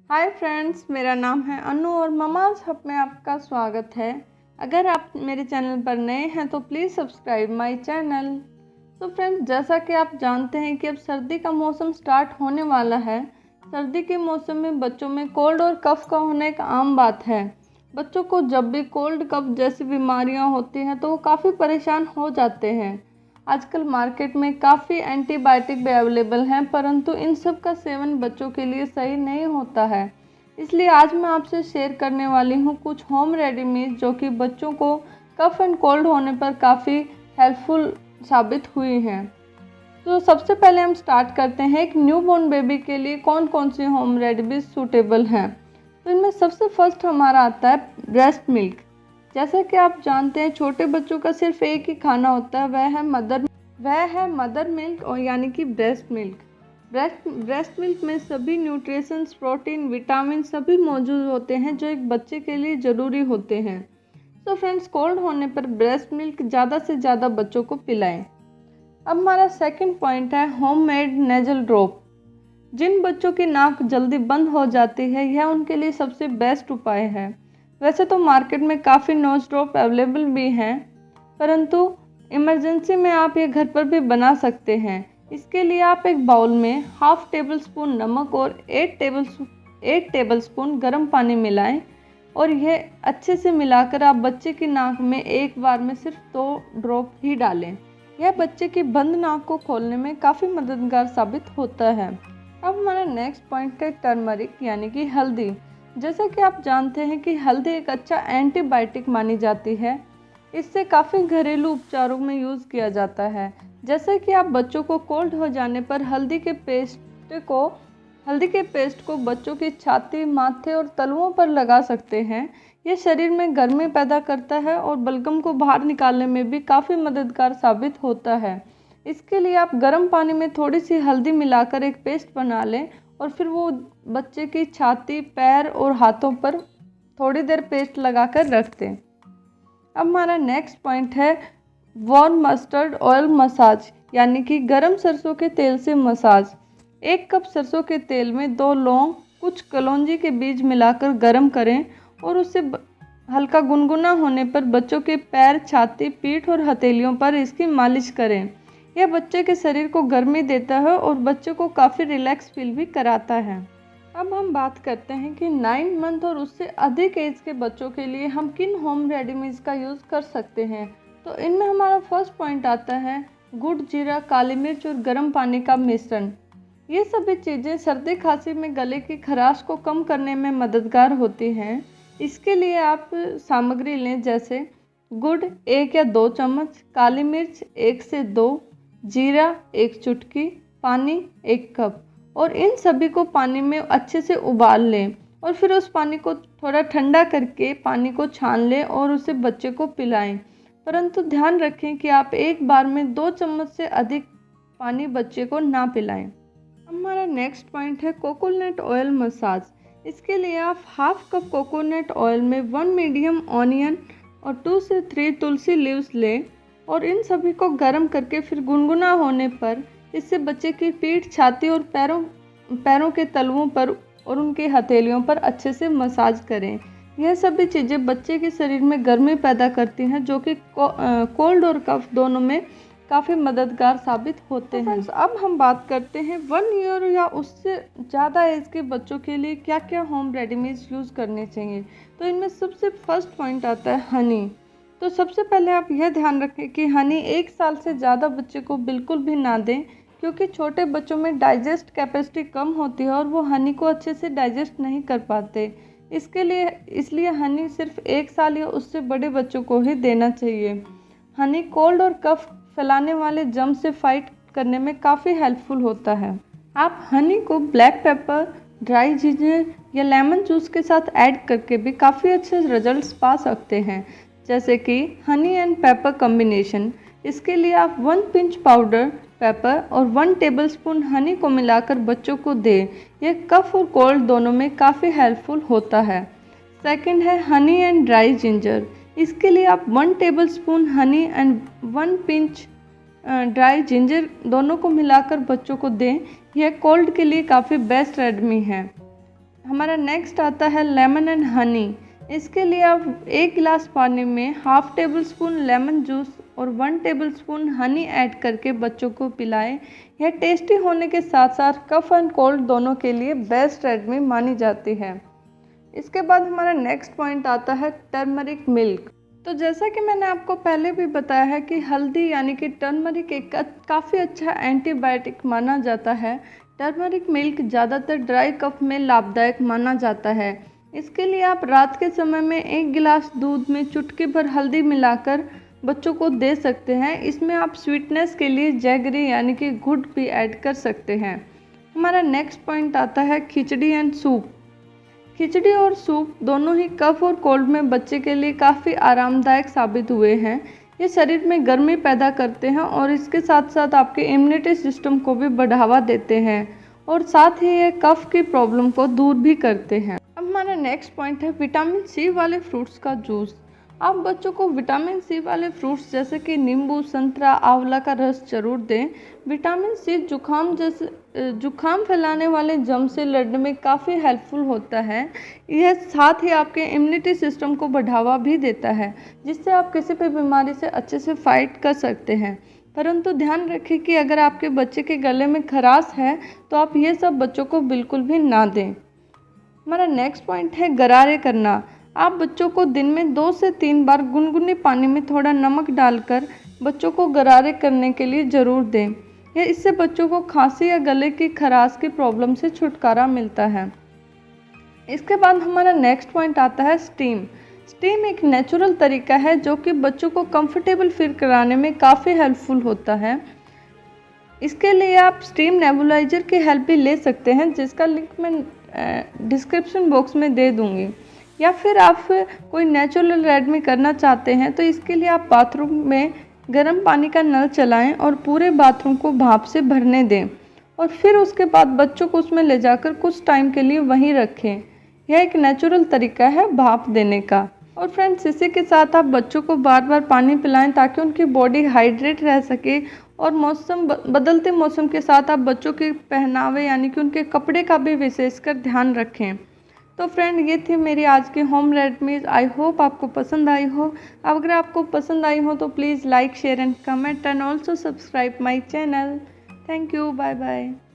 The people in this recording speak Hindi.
हाय फ्रेंड्स, मेरा नाम है अनु और ममाज़ हब में आपका स्वागत है। अगर आप मेरे चैनल पर नए हैं तो प्लीज़ सब्सक्राइब माय चैनल। तो फ्रेंड्स, जैसा कि आप जानते हैं कि अब सर्दी का मौसम स्टार्ट होने वाला है। सर्दी के मौसम में बच्चों में कोल्ड और कफ़ का होना एक आम बात है। बच्चों को जब भी कोल्ड कफ़ जैसी बीमारियां होती हैं तो वो काफ़ी परेशान हो जाते हैं। आजकल मार्केट में काफ़ी एंटीबायोटिक भी अवेलेबल हैं, परंतु इन सब का सेवन बच्चों के लिए सही नहीं होता है। इसलिए आज मैं आपसे शेयर करने वाली हूँ कुछ होम रेडीमेड जो कि बच्चों को कफ एंड कोल्ड होने पर काफ़ी हेल्पफुल साबित हुई हैं। तो सबसे पहले हम स्टार्ट करते हैं एक न्यूबॉर्न बेबी के लिए कौन कौन सी होम रेडीमेड सूटेबल हैं। तो इनमें सबसे फर्स्ट हमारा आता है ब्रेस्ट मिल्क। जैसा कि आप जानते हैं छोटे बच्चों का सिर्फ एक ही खाना होता है, वह है मदर मिल्क और यानी कि ब्रेस्ट मिल्क। ब्रेस्ट मिल्क में सभी न्यूट्रिशंस, प्रोटीन, विटामिन सभी मौजूद होते हैं जो एक बच्चे के लिए ज़रूरी होते हैं। तो फ्रेंड्स, कोल्ड होने पर ब्रेस्ट मिल्क ज़्यादा से ज़्यादा बच्चों को पिलाएं। अब हमारा सेकंड पॉइंट है होममेड नेजल ड्रॉप। जिन बच्चों की नाक जल्दी बंद हो जाती है, यह उनके लिए सबसे बेस्ट उपाय है। वैसे तो मार्केट में काफ़ी नोज ड्रॉप अवेलेबल भी हैं, परंतु इमरजेंसी में आप ये घर पर भी बना सकते हैं। इसके लिए आप एक बाउल में हाफ टेबल स्पून नमक और 8 टेबल स्पून गर्म पानी मिलाएं और यह अच्छे से मिलाकर आप बच्चे की नाक में एक बार में सिर्फ 2 ड्रॉप ही डालें। यह बच्चे की बंद नाक को खोलने में काफ़ी मददगार साबित होता है। अब हमारा नेक्स्ट पॉइंट है टर्मरिक यानी कि हल्दी। जैसा कि आप जानते हैं कि हल्दी एक अच्छा एंटीबायोटिक मानी जाती है। इससे काफ़ी घरेलू उपचारों में यूज़ किया जाता है। जैसे कि आप बच्चों को कोल्ड हो जाने पर हल्दी के पेस्ट को बच्चों की छाती, माथे और तलुओं पर लगा सकते हैं। ये शरीर में गर्मी पैदा करता है और बलगम को बाहर निकालने में भी काफ़ी मददगार साबित होता है। इसके लिए आप गर्म पानी में थोड़ी सी हल्दी मिलाकर एक पेस्ट बना लें और फिर वो बच्चे की छाती, पैर और हाथों पर थोड़ी देर पेस्ट लगाकर रख दें। अब हमारा नेक्स्ट पॉइंट है वार्म मस्टर्ड ऑयल मसाज यानी कि गर्म सरसों के तेल से मसाज। 1 कप सरसों के तेल में 2 लौंग, कुछ कलौंजी के बीज मिलाकर गर्म करें और उससे हल्का गुनगुना होने पर बच्चों के पैर, छाती, पीठ और हथेलियों पर इसकी मालिश करें। यह बच्चे के शरीर को गर्मी देता है और बच्चे को काफ़ी रिलैक्स फील भी कराता है। अब हम बात करते हैं कि 9 मंथ और उससे अधिक एज के बच्चों के लिए हम किन होम रेडीमेड्स का यूज़ कर सकते हैं। तो इनमें हमारा फर्स्ट पॉइंट आता है गुड़, जीरा, काली मिर्च और गर्म पानी का मिश्रण। ये सभी चीज़ें सर्दी खांसी में गले की खराश को कम करने में मददगार होती हैं। इसके लिए आप सामग्री लें, जैसे गुड़ 1 या 2 चम्मच, काली मिर्च 1 से 2, जीरा 1 चुटकी, पानी 1 कप और इन सभी को पानी में अच्छे से उबाल लें और फिर उस पानी को थोड़ा ठंडा करके पानी को छान लें और उसे बच्चे को पिलाएं। परंतु ध्यान रखें कि आप एक बार में 2 चम्मच से अधिक पानी बच्चे को ना पिलाएं। हमारा नेक्स्ट पॉइंट है कोकोनट ऑयल मसाज। इसके लिए आप हाफ कप कोकोनट ऑयल में 1 मीडियम ऑनियन और 2 से 3 तुलसी लीव्स लें और इन सभी को गर्म करके फिर गुनगुना होने पर इससे बच्चे की पीठ, छाती और पैरों के तलुओं पर और उनकी हथेलियों पर अच्छे से मसाज करें। यह सभी चीज़ें बच्चे के शरीर में गर्मी पैदा करती हैं जो कि कोल्ड और कफ दोनों में काफ़ी मददगार साबित होते हैं। अब हम बात करते हैं 1 ईयर या उससे ज़्यादा एज के बच्चों के लिए क्या क्या होम रेडीमेड्स यूज़ करने चाहिए। तो इनमें सबसे फर्स्ट पॉइंट आता है हनी। तो सबसे पहले आप यह ध्यान रखें कि हनी 1 साल से ज़्यादा बच्चे को बिल्कुल भी ना दें, क्योंकि छोटे बच्चों में डाइजेस्ट कैपेसिटी कम होती है और वो हनी को अच्छे से डाइजेस्ट नहीं कर पाते। इसलिए हनी सिर्फ 1 साल या उससे बड़े बच्चों को ही देना चाहिए। हनी कोल्ड और कफ फैलाने वाले जर्म से फाइट करने में काफ़ी हेल्पफुल होता है। आप हनी को ब्लैक पेपर, ड्राई जिंजर या लेमन जूस के साथ ऐड करके भी काफ़ी अच्छे रिजल्ट्स पा सकते हैं, जैसे कि हनी एंड पेपर कॉम्बिनेशन। इसके लिए आप 1 पिंच पाउडर पेपर और 1 टेबलस्पून हनी को मिलाकर बच्चों को दें। यह कफ और कोल्ड दोनों में काफ़ी हेल्पफुल होता है। सेकंड है हनी एंड ड्राई जिंजर। इसके लिए आप 1 tablespoon honey and 1 pinch dry ginger दोनों को मिलाकर बच्चों को दें। यह कोल्ड के लिए काफ़ी बेस्ट रेडमी है। हमारा नेक्स्ट आता है लेमन एंड हनी। इसके लिए आप 1 गिलास पानी में ½ टेबल स्पून लेमन जूस और 1 टेबल स्पून हनी ऐड करके बच्चों को पिलाएं। यह टेस्टी होने के साथ साथ कफ एंड कोल्ड दोनों के लिए बेस्ट रेमेडी मानी जाती है। इसके बाद हमारा नेक्स्ट पॉइंट आता है टर्मरिक मिल्क। तो जैसा कि मैंने आपको पहले भी बताया है कि हल्दी यानी कि टर्मरिक एक काफ़ी अच्छा एंटीबायोटिक माना जाता है। टर्मरिक मिल्क ज़्यादातर ड्राई कफ में लाभदायक माना जाता है। इसके लिए आप रात के समय में 1 गिलास दूध में चुटकी भर हल्दी मिलाकर बच्चों को दे सकते हैं। इसमें आप स्वीटनेस के लिए जैगरी यानी कि गुड़ भी ऐड कर सकते हैं। हमारा नेक्स्ट पॉइंट आता है खिचड़ी एंड सूप। खिचड़ी और सूप दोनों ही कफ और कोल्ड में बच्चे के लिए काफ़ी आरामदायक साबित हुए हैं। ये शरीर में गर्मी पैदा करते हैं और इसके साथ साथ आपके इम्यूनिटी सिस्टम को भी बढ़ावा देते हैं और साथ ही ये कफ की प्रॉब्लम को दूर भी करते हैं। अब हमारा नेक्स्ट पॉइंट है विटामिन सी वाले फ्रूट्स का जूस। आप बच्चों को विटामिन सी वाले फ्रूट्स जैसे कि नींबू, संतरा, आंवला का रस जरूर दें। विटामिन सी जुखाम फैलाने वाले जर्म से लड़ने में काफ़ी हेल्पफुल होता है। यह साथ ही आपके इम्यूनिटी सिस्टम को बढ़ावा भी देता है, जिससे आप किसी भी बीमारी से अच्छे से फाइट कर सकते हैं। परंतु ध्यान रखें कि अगर आपके बच्चे के गले में खराश है तो आप ये सब बच्चों को बिल्कुल भी ना दें। हमारा नेक्स्ट पॉइंट है गरारे करना। आप बच्चों को दिन में 2 से 3 बार गुनगुने पानी में थोड़ा नमक डालकर बच्चों को गरारे करने के लिए ज़रूर दें। इससे बच्चों को खांसी या गले की खराश की प्रॉब्लम से छुटकारा मिलता है। इसके बाद हमारा नेक्स्ट पॉइंट आता है स्टीम। स्टीम एक नेचुरल तरीका है जो कि बच्चों को कंफर्टेबल फील कराने में काफ़ी हेल्पफुल होता है। इसके लिए आप स्टीम नेबुलाइजर की हेल्प भी ले सकते हैं, जिसका लिंक मैं डिस्क्रिप्शन बॉक्स में दे दूँगी। या फिर आप कोई नेचुरल रेमेडी करना चाहते हैं तो इसके लिए आप बाथरूम में गर्म पानी का नल चलाएं और पूरे बाथरूम को भाप से भरने दें और फिर उसके बाद बच्चों को उसमें ले जाकर कुछ टाइम के लिए वहीं रखें। यह एक नेचुरल तरीका है भाप देने का। और फ्रेंड्स, इसी के साथ आप बच्चों को बार बार पानी पिलाएं ताकि उनकी बॉडी हाइड्रेट रह सके। और बदलते मौसम के साथ आप बच्चों के पहनावे यानी कि उनके कपड़े का भी विशेषकर ध्यान रखें। तो फ्रेंड, ये थी मेरी आज की होम रेमेडीज। आई होप आपको पसंद आई हो। अगर आपको पसंद आई हो तो please like, share and comment and also subscribe my channel. Thank you. Bye bye.